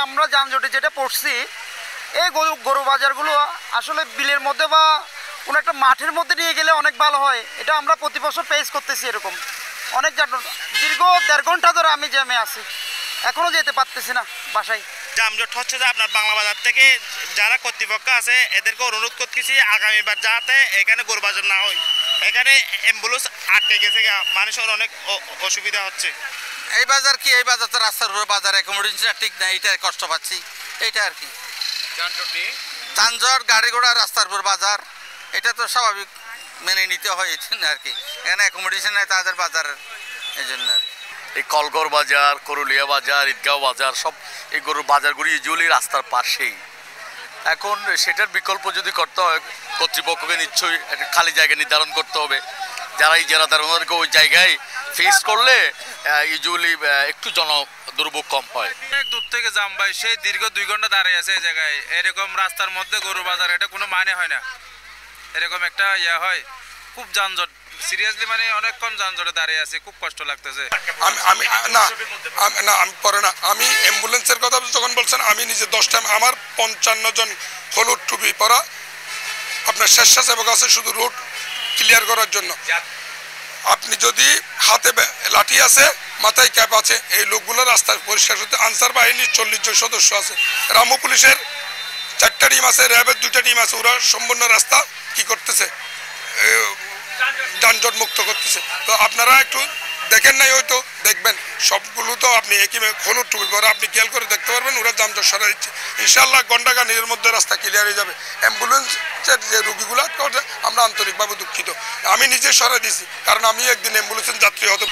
আমরা যানজটে যেটা পড়ছি, এই গরু বাজারগুলো আসলে বিলের মধ্যে বা কোনো একটা মাঠের মধ্যে নিয়ে গেলে অনেক ভালো হয়। এটা আমরা প্রতি বছর ফেস করতেছি এরকম অনেক যানজট। দীর্ঘ 1.5 ঘন্টা ধরে আমি জ্যামে আছি, এখনও যেতে পারতেছি না বাসায়। যানজট হচ্ছে যে আপনার বাংলা বাজার থেকে যারা কর্তৃপক্ষ আছে এদেরকে অনুরোধ করতেছি আগামীবার যাতে এখানে গরু বাজার না হয়। এখানে অ্যাম্বুলেন্স আটকে গেছে, মানুষের অনেক অসুবিধা হচ্ছে। এই বাজার কি, এই বাজার তো রাস্তার উপরে বাজার, অ্যাকোমোডেশন ঠিক নাই, এটা কষ্ট পাচ্ছি। এইটা আর কি যানজট, গাড়ি ঘোড়া, রাস্তার উপর বাজার, এটা তো স্বাভাবিক মেনে নিতে হয় আর কি। এখানে অ্যাকোমোডেশন নাই তাদের বাজারের, এই জন্য আর কি। এই কলগড় বাজার, করুলিয়া বাজার, ঈদগাঁও বাজার, সব এই গরুর বাজারগুলি ইউজুয়ালি রাস্তার পাশেই। এখন সেটার বিকল্প যদি করতে হয়, কর্তৃপক্ষকে নিশ্চয়ই একটা খালি জায়গা নির্ধারণ করতে হবে। যারা ইজারাদার ওনাদেরকে ওই জায়গায় ফেস করলে ইউজুয়ালি একটু দুর্ভোগ কম হয়। অনেক দূর থেকে যাম ভাই, সেই দীর্ঘ 2 ঘন্টা দাঁড়িয়ে আছে এই জায়গায়। এরকম রাস্তার মধ্যে গরু বাজার, এটা কোনো মানে হয় না। এরকম একটা হয়, খুব যানজট, সিরিয়াসলি মানে অনেকক্ষণ যানজটে দাঁড়িয়ে আছে, খুব কষ্ট লাগতেছে। আমি অ্যাম্বুলেন্সের কথা যখন বলছেন, আমি নিজে 10টা, আমার 55 জন হলুদ টুপি পরা আপনার স্বেচ্ছাসেবক আছে শুধু রোড ক্লিয়ার করার জন্য। আপনি যদি হাতে লাঠি আছে, মাথায় ক্যাপ আছে, এই লোকগুলো রাস্তা পরিষ্কার করতে। আনসার বাহিনীর 40 জন সদস্য আছে, রামু পুলিশের 4টা টিম আছে, র্যাবের 2টা টিম আছে। ওরা সম্পূর্ণ রাস্তা কি করতেছে, যানজট মুক্ত করতেছে। তো আপনারা একটু দেখেন নাই, হয়তো দেখবেন, সবগুলো তো আপনি একই হলুদ টুপি পরে আপনি খেয়াল করে দেখতে পারবেন, ওরা যানজট সরাই দিচ্ছে। ইনশাল্লাহ ঘণ্টাখানেকের মধ্যে রাস্তা ক্লিয়ার হয়ে যাবে। অ্যাম্বুলেন্সের যে রুগীগুলো আমরা আন্তরিকভাবে দুঃখিত। আমি নিজে সরাই দিয়েছি, কারণ আমি একদিন অ্যাম্বুলেন্সের যাত্রী হতে